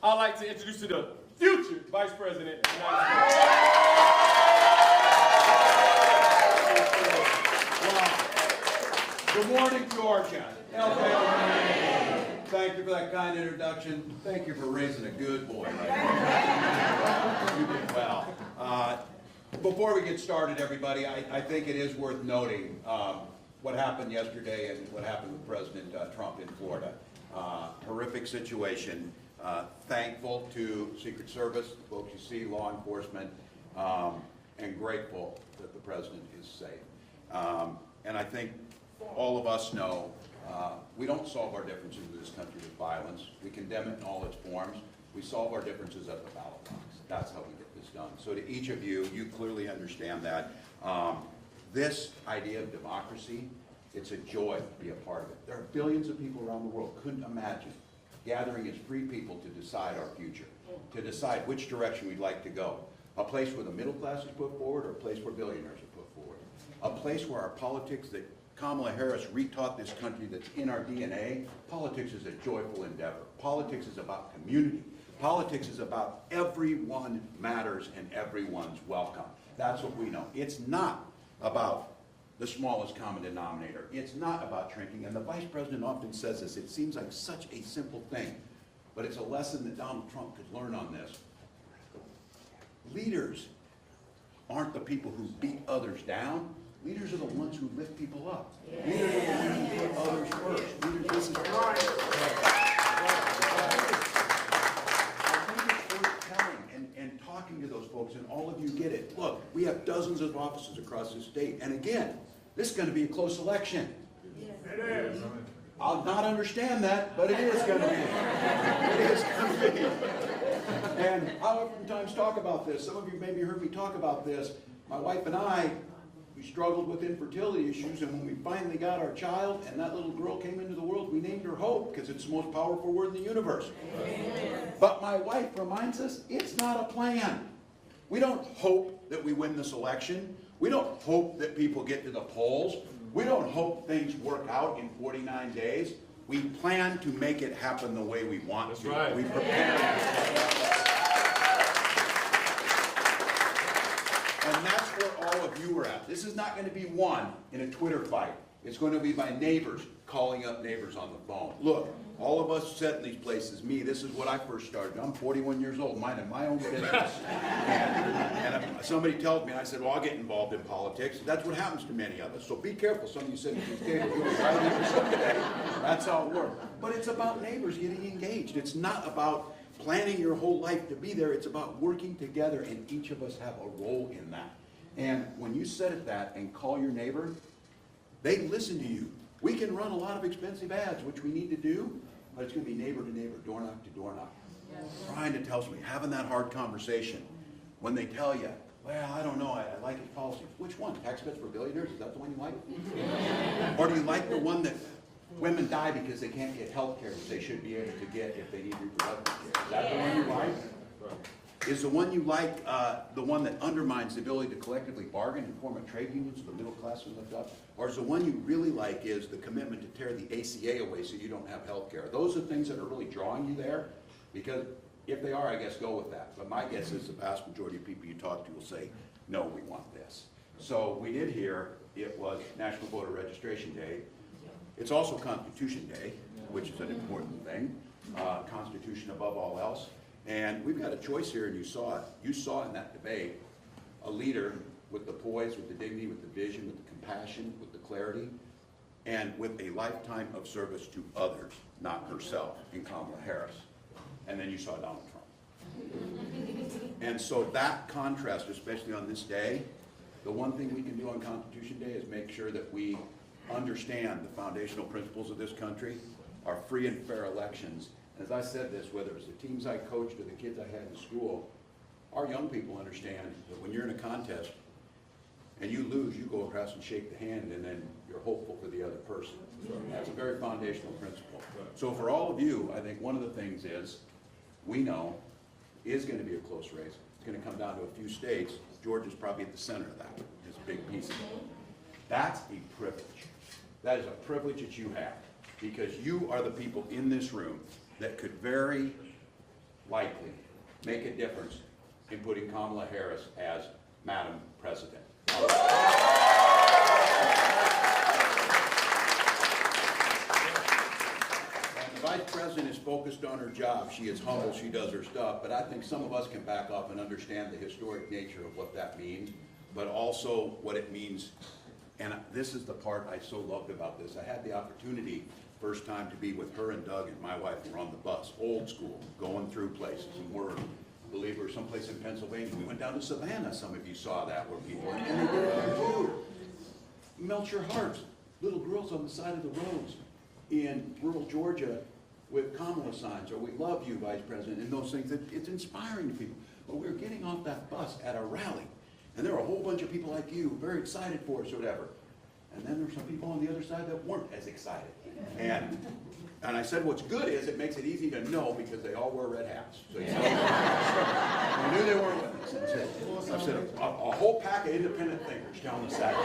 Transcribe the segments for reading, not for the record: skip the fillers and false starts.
I'd like to introduce to the future Vice President of the United States. Good morning, Georgia. Thank you for that kind introduction. Thank you for raising a good boy right there. You did well. Before we get started, everybody, I think it is worth noting what happened yesterday and what happened with President Trump in Florida. Horrific situation. Thankful to Secret Service, folks you see, law enforcement, and grateful that the president is safe. And I think all of us know we don't solve our differences in this country with violence. We condemn it in all its forms. We solve our differences at the ballot box. That's how we get this done. So to each of you, you clearly understand that. This idea of democracy, it's a joy to be a part of it. There are billions of people around the world couldn't imagine gathering as free people to decide our future, to decide which direction we'd like to go. A place where the middle class is put forward, or a place where billionaires are put forward. A place where our politics that Kamala Harris retaught this country that's in our DNA. Politics is a joyful endeavor. Politics is about community. Politics is about everyone matters and everyone's welcome. That's what we know. It's not about the smallest common denominator. It's not about shrinking. And the Vice President often says this. It seems like such a simple thing, but it's a lesson that Donald Trump could learn on this. Leaders aren't the people who beat others down. Leaders are the ones who lift people up. Leaders are the ones who put others first. Leaders, this is right. I think it's worth telling and talking to those folks, and all of you get it. Look, we have dozens of offices across the state, and again, this is going to be a close election. It is. I'll not understand that, but it is going to be. It is going to be. And I oftentimes talk about this. Some of you maybe heard me talk about this. My wife and I, we struggled with infertility issues, and when we finally got our child and that little girl came into the world, we named her Hope because it's the most powerful word in the universe. Amen. But my wife reminds us it's not a plan. We don't hope that we win this election. We don't hope that people get to the polls. We don't hope things work out in 49 days. We plan to make it happen the way we want to. Right. We prepare. And that's where all of you are at. This is not going to be won in a Twitter fight. It's going to be by neighbors calling up neighbors on the phone. Look, all of us set in these places, me, this is what I first started. I'm 41 years old, minding my own business. And somebody tells me, I said, well, I'll get involved in politics. That's what happens to many of us. So be careful. Some of you sitting at these tables, you'll be right into someday. That's how it works. But it's about neighbors getting engaged. It's not about planning your whole life to be there. It's about working together, and each of us have a role in that. And when you sit at that and call your neighbor, they listen to you. We can run a lot of expensive ads, which we need to do, but it's going to be neighbor to neighbor, door knock to door knock. Trying to tell somebody, having that hard conversation. When they tell you, well, I don't know, I like his policies. Which one? Tax cuts for billionaires? Is that the one you like? Or do you like the one that women die because they can't get health care that they should be able to get if they need reproductive care? Is that the one you like? Is the one you like the one that undermines the ability to collectively bargain and form a trade union so the middle class will lift up? Or is the one you really like is the commitment to tear the ACA away so you don't have health care? Those are things that are really drawing you there? Because if they are, I guess go with that. But my guess is the vast majority of people you talk to will say, no, we want this. So we did hear it was National Voter Registration Day. It's also Constitution Day, which is an important thing. Constitution above all else. And we've got a choice here, and you saw it. You saw in that debate a leader with the poise, with the dignity, with the vision, with the compassion, with the clarity, and with a lifetime of service to others, not herself, in Kamala Harris. And then you saw Donald Trump. And so that contrast, especially on this day, the one thing we can do on Constitution Day is make sure that we understand the foundational principles of this country, our free and fair elections. As I said this, whether it's the teams I coached or the kids I had in school, our young people understand that when you're in a contest and you lose, you go across and shake the hand, and then you're hopeful for the other person. That's a very foundational principle. So for all of you, I think one of the things is, we know, is going to be a close race. It's going to come down to a few states. Georgia's probably at the center of that. It's a big piece of it. That's a privilege. That is a privilege that you have, because you are the people in this room that could very likely make a difference in putting Kamala Harris as Madam President. The Vice President is focused on her job. She is humble, she does her stuff, but I think some of us can back up and understand the historic nature of what that means, but also what it means. And this is the part I so loved about this. I had the opportunity, first time, to be with her and Doug and my wife. We were on the bus, old school, going through places, and we're, I believe we were someplace in Pennsylvania. We went down to Savannah, some of you saw that, where people, and they did it there too. Melt your hearts. Little girls on the side of the roads in rural Georgia with Kamala signs, or we love you, Vice President, and those things. It's inspiring to people. But we were getting off that bus at a rally, and there were a whole bunch of people like you, very excited for us or whatever. And then there were some people on the other side that weren't as excited. And I said, what's good is it makes it easy to know because they all wear red hats. So you know, I knew they weren't with us. I said, a whole pack of independent thinkers down the side.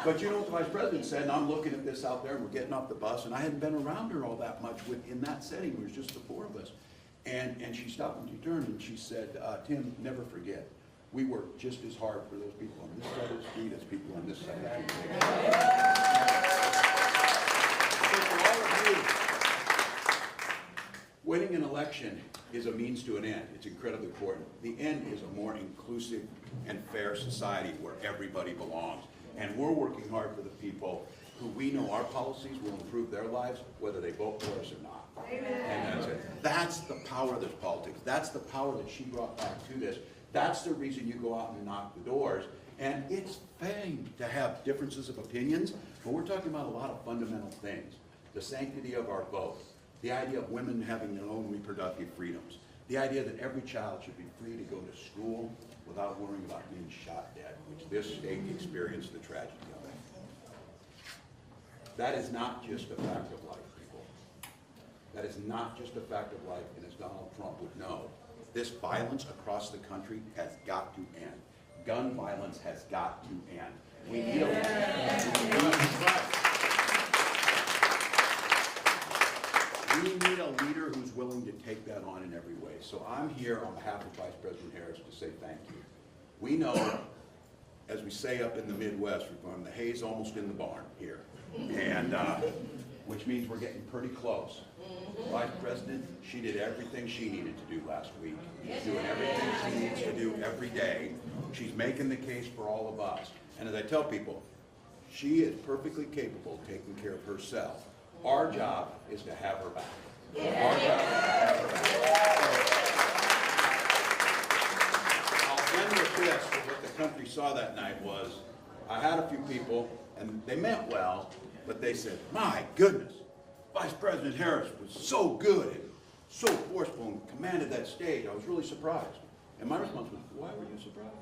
But you know what the Vice President said, and I'm looking at this out there, and we're getting off the bus, and I hadn't been around her all that much in that setting. It was just the four of us. And she stopped and she turned and she said, Tim, never forget, we work just as hard for those people on this side of the street as people on this side of the street. So for all of you, winning an election is a means to an end. It's incredibly important. The end is a more inclusive and fair society where everybody belongs. And we're working hard for the people who we know our policies will improve their lives, whether they vote for us or not. Amen. And that's it. That's the power of this politics. That's the power that she brought back to this. That's the reason you go out and knock the doors. And it's fine to have differences of opinions, but we're talking about a lot of fundamental things. The sanctity of our vote, the idea of women having their own reproductive freedoms, the idea that every child should be free to go to school without worrying about being shot dead, which this state experienced the tragedy of it. That is not just a fact of life, people. That is not just a fact of life, and as Donald Trump would know, this violence across the country has got to end. Gun violence has got to end. We need a leader who's willing to take that on in every way. So I'm here on behalf of Vice President Harris to say thank you. We know, as we say up in the Midwest, the hay's almost in the barn here, and which means we're getting pretty close. Vice President, she did everything she needed to do last week. She's doing everything she needs to do every day. She's making the case for all of us. And as I tell people, she is perfectly capable of taking care of herself. Our job is to have her back. Our job is to have her back. I'll end with this, but what the country saw that night was, I had a few people, and they meant well, but they said, my goodness, Vice President Harris was so good and so forceful and commanded that stage. I was really surprised. And my response was, why were you surprised?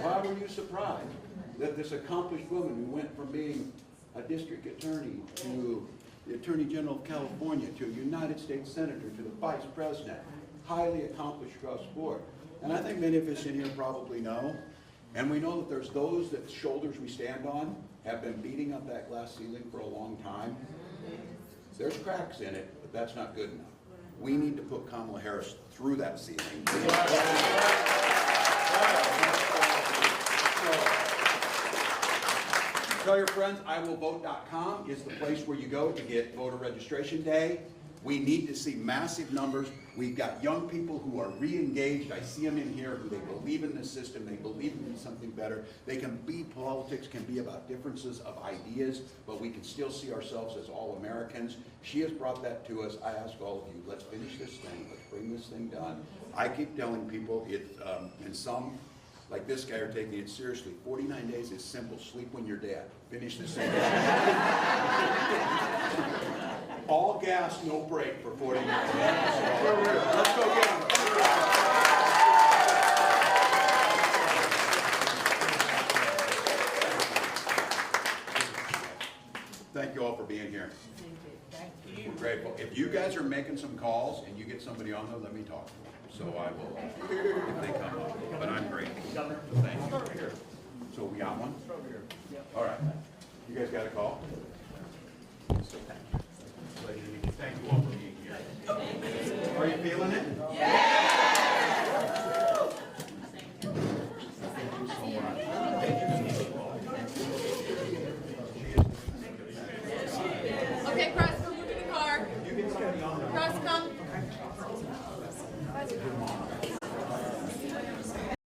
Why were you surprised that this accomplished woman who went from being a district attorney to the Attorney General of California to a United States Senator to the Vice President, highly accomplished across the board? And I think many of us in here probably know. And we know that there's those that shoulders we stand on have been beating up that glass ceiling for a long time. There's cracks in it, but that's not good enough. We need to put Kamala Harris through that ceiling. Tell your friends, iwillvote.com is the place where you go to get voter registration day. We need to see massive numbers. We've got young people who are re-engaged. I see them in here who they believe in this system. They believe in something better. Politics can be about differences of ideas, but we can still see ourselves as all Americans. She has brought that to us. I ask all of you, let's finish this thing. Let's bring this thing done. I keep telling people, and some, like this guy, are taking it seriously. 49 days is simple. Sleep when you're dead. Finish this thing. All gas, no brake for 49 days. Let's go get them. Thank you all for being here. Thank you. We're grateful. If you guys are making some calls and you get somebody on there, let me talk to them. So I will, if they come up. But I'm great. Thank you. So we got one? All right. You guys got a call? Thank you all for being here. feeling it? Okay, Cross, come move to the car. Cross, come.